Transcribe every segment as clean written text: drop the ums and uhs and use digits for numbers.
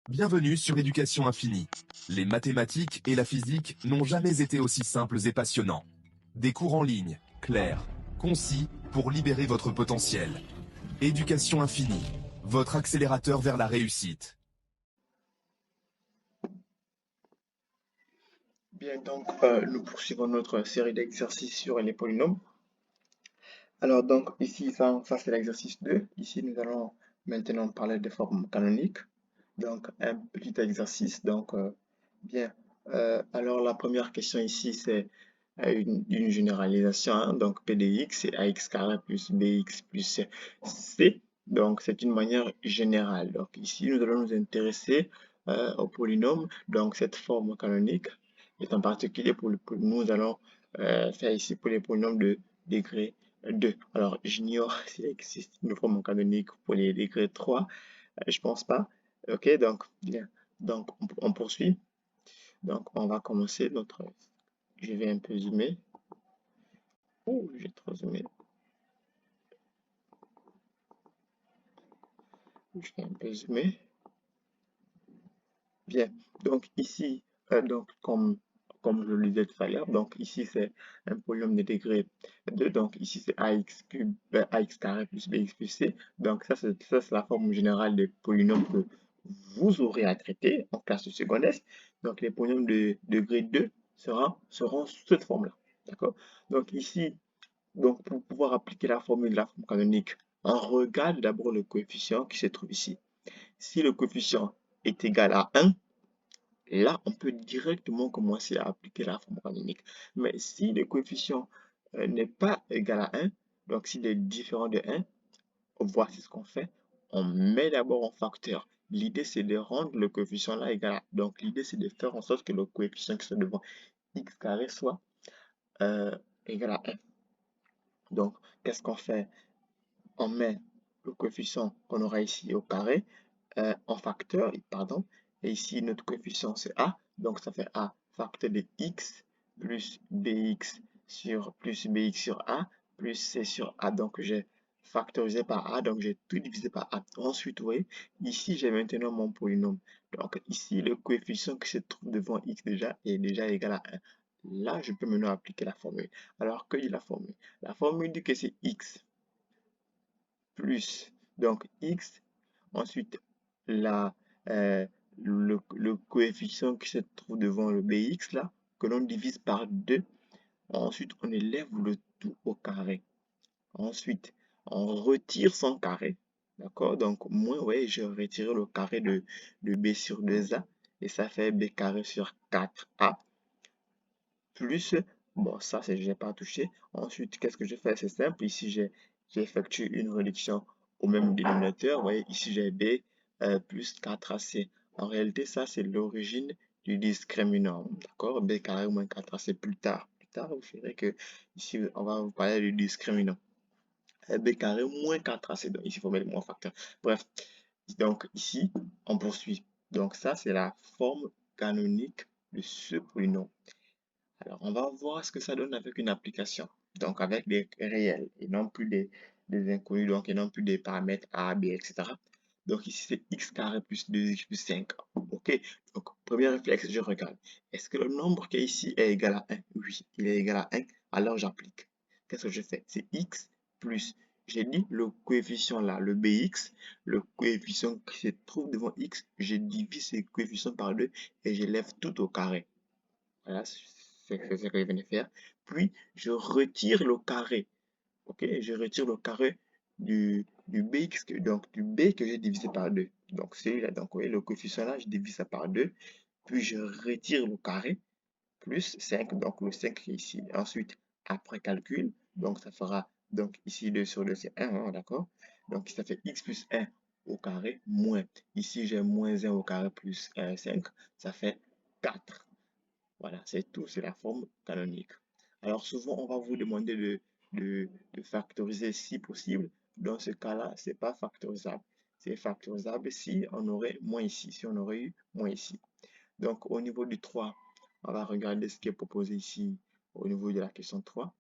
Bienvenue sur Éducation Infinie. Les mathématiques et la physique n'ont jamais été aussi simples et passionnants. Des cours en ligne, clairs, concis, pour libérer votre potentiel. Éducation Infinie, votre accélérateur vers la réussite. Bien, donc nous poursuivons notre série d'exercices sur les polynômes. Alors donc ici, ça c'est l'exercice 2. Ici, nous allons maintenant parler des formes canoniques. Donc un petit exercice. Donc bien, alors la première question ici, c'est une généralisation, hein. Donc P de x, c'est ax carré plus bx plus c. Donc c'est une manière générale. Donc ici, nous allons nous intéresser au polynôme, donc cette forme canonique. Et en particulier, nous allons faire ici pour les polynômes de degré 2. Alors, j'ignore s'il existe une forme canonique pour les degrés 3. Je pense pas. Ok, donc, bien. Donc, on poursuit. Donc, on va commencer notre. Je vais un peu zoomer. Oh, j'ai trop zoomé. Je vais un peu zoomer. Bien. Donc, ici, comme je le disais tout à l'heure, donc ici, c'est un polynôme de degré 2. Donc, ici, c'est ax cube, ax carré plus bx plus c. Donc, ça, c'est la forme générale des polynômes que vous aurez à traiter en classe de seconde S. Donc, les polynômes de degré 2 seront sous cette forme-là. D'accord? Donc, ici, donc, pour pouvoir appliquer la formule de la forme canonique, on regarde d'abord le coefficient qui se trouve ici. Si le coefficient est égal à 1, là, on peut directement commencer à appliquer la forme canonique. Mais si le coefficient n'est pas égal à 1, donc s'il est différent de 1, voici ce qu'on fait. On met d'abord en facteur. L'idée, c'est de rendre le coefficient là égal à. Donc, l'idée, c'est de faire en sorte que le coefficient qui soit devant x carré soit euh, égal à 1. Donc, qu'est-ce qu'on fait? On met le coefficient qu'on aura ici au carré en facteur, pardon. Et ici, notre coefficient, c'est a. Donc, ça fait a facteur de x plus bx sur a plus c sur a. Donc, j'ai factorisé par a. Donc, j'ai tout divisé par a. Ensuite, vous voyez, ici, j'ai maintenant mon polynôme. Donc, ici, le coefficient qui se trouve devant x déjà est déjà égal à 1. Là, je peux maintenant appliquer la formule. Alors, que dit la formule? La formule dit que c'est x plus, donc x, ensuite la, le coefficient qui se trouve devant le bx là, que l'on divise par 2. Ensuite, on élève le tout au carré. Ensuite, on retire son carré. D'accord? Donc, moi, ouais, je retire le carré de b sur 2a. Et ça fait b carré sur 4a. Plus, bon, ça, j'ai pas touché. Ensuite, qu'est-ce que je fais? C'est simple. Ici, j'effectue une réduction au même dénominateur. Vous voyez, ici, j'ai b plus 4ac. En réalité, ça, c'est l'origine du discriminant. D'accord? B carré moins 4ac plus tard. Plus tard, vous verrez que ici, on va vous parler du discriminant. B carré moins 4ac. Donc, ici, il faut mettre moins facteur. Bref, donc ici, on poursuit. Donc, ça, c'est la forme canonique de ce polynôme. Alors, on va voir ce que ça donne avec une application. Donc, avec des réels et non plus des inconnus, donc et non plus des paramètres A, B, etc. Donc, ici, c'est x carré plus 2x plus 5. OK. Donc, premier réflexe, je regarde. Est-ce que le nombre qui est ici est égal à 1? Oui, il est égal à 1. Alors, j'applique. Qu'est-ce que je fais? C'est x plus, j'ai dit le coefficient là, le bx, le coefficient qui se trouve devant x, je divise ce coefficient par 2 et je lève tout au carré. Voilà, c'est ce que je viens de faire. Puis, je retire le carré. OK? Je retire le carré du bx, donc du b que j'ai divisé par 2. Donc, celui-là, donc, vous voyez, le coefficient là, je divise ça par 2. Puis, je retire le carré, plus 5, donc le 5 qui est ici. Ensuite, après calcul, donc ça fera, donc ici 2 sur 2, c'est 1, hein, d'accord? Donc, ça fait x plus 1 au carré, moins, ici j'ai moins 1 au carré plus 5, ça fait 4. Voilà, c'est tout, c'est la forme canonique. Alors souvent, on va vous demander de factoriser si possible. Dans ce cas-là, c'est pas factorisable. C'est factorisable si on aurait moins ici, si on aurait eu moins ici. Donc au niveau du 3, on va regarder ce qui est proposé ici au niveau de la question 3.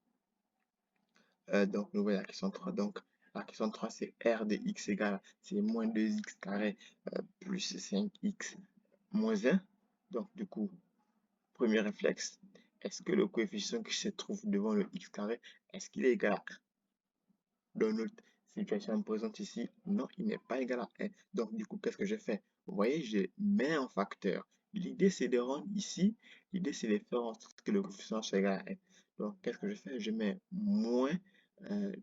Donc, nous voyons la question 3. Donc, La question 3, c'est R de x égale, c'est moins 2x carré plus 5x moins 1. Donc, du coup, premier réflexe, est-ce que le coefficient qui se trouve devant le x carré, est-ce qu'il est égal à 1? Dans notre situation présente ici, non, il n'est pas égal à 1. Donc, du coup, qu'est-ce que je fais? Vous voyez, je mets en facteur. L'idée, c'est de rendre ici, l'idée, c'est de faire en sorte que le coefficient soit égal à 1. Donc, qu'est-ce que je fais? Je mets moins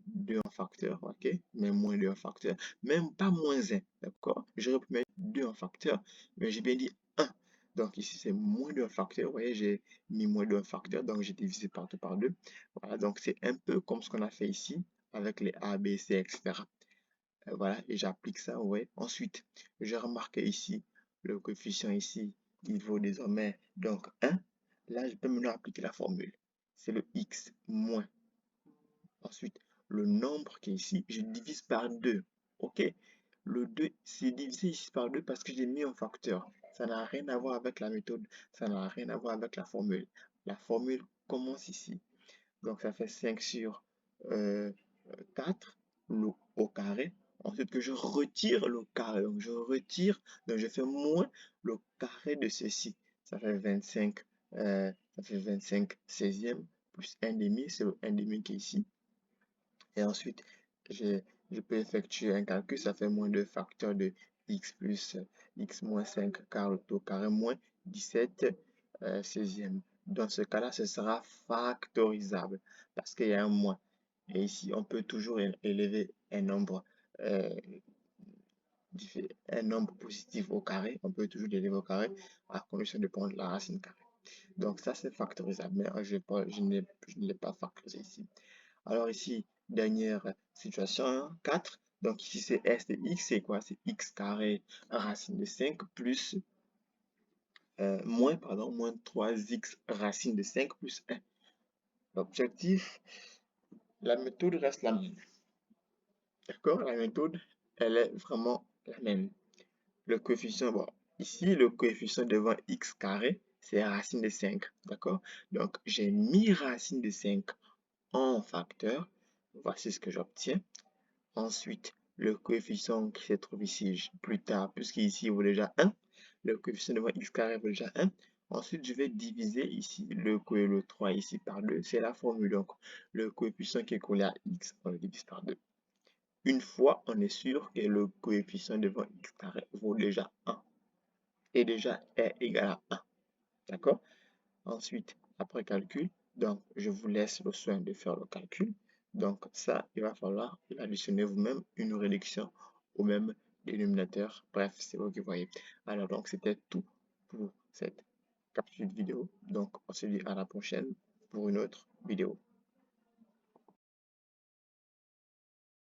2 en facteur, ok? Mais moins 2 en facteur. Même pas moins 1, d'accord? J'aurais pu mettre 2 en facteur, mais j'ai bien dit 1. Donc, ici, c'est moins 2 en facteur. Vous voyez, j'ai mis moins 2 en facteur, donc j'ai divisé partout par 2. Voilà, donc c'est un peu comme ce qu'on a fait ici avec les A, B, C, etc. Voilà, et j'applique ça, ouais. Ensuite, j'ai remarqué ici, le coefficient ici, il vaut désormais donc 1. Là, je peux maintenant appliquer la formule. C'est le x moins. Ensuite, le nombre qui est ici, je divise par 2. OK? Le 2, c'est divisé ici par 2 parce que j'ai mis un facteur. Ça n'a rien à voir avec la méthode. Ça n'a rien à voir avec la formule. La formule commence ici. Donc, ça fait 5 sur 4, le au carré. Ensuite, que je retire le carré. Donc, je retire, donc je fais moins le carré de ceci. Ça fait 25, ça fait 25 16e plus 1 demi, c'est le 1 demi qui est ici. Et ensuite, je peux effectuer un calcul, ça fait moins 2 facteurs de x plus x moins 5 car au carré moins 17 16e. Dans ce cas-là, ce sera factorisable parce qu'il y a un moins. Et ici, on peut toujours élever euh, un nombre positif au carré. On peut toujours l'élever au carré à condition de prendre la racine carrée. Donc ça, c'est factorisable, mais je ne l'ai pas factorisé ici. Alors ici, dernière situation, 4. Donc ici, c'est S de x, c'est quoi? C'est x carré racine de 5 plus, moins 3x racine de 5 plus 1. L'objectif, la méthode reste la même. D'accord? La méthode, elle est vraiment la même. Le coefficient, bon, ici, le coefficient devant x carré, c'est racine de 5. D'accord? Donc, j'ai mis racine de 5 en facteur. Voici ce que j'obtiens. Ensuite, le coefficient qui se trouve ici plus tard, puisqu'ici il vaut déjà 1, le coefficient devant x carré vaut déjà 1. Ensuite, je vais diviser ici le 3 ici par 2. C'est la formule. Donc, le coefficient qui est collé à x, on le divise par 2. Une fois, on est sûr que le coefficient devant x carré vaut déjà 1 et déjà est égal à 1. D'accord? Ensuite, après calcul, donc je vous laisse le soin de faire le calcul. Donc ça, il va falloir additionner vous-même une réduction au même dénominateur. Bref, c'est vous qui voyez. Alors donc c'était tout pour cette capsule vidéo. Donc on se dit à la prochaine pour une autre vidéo.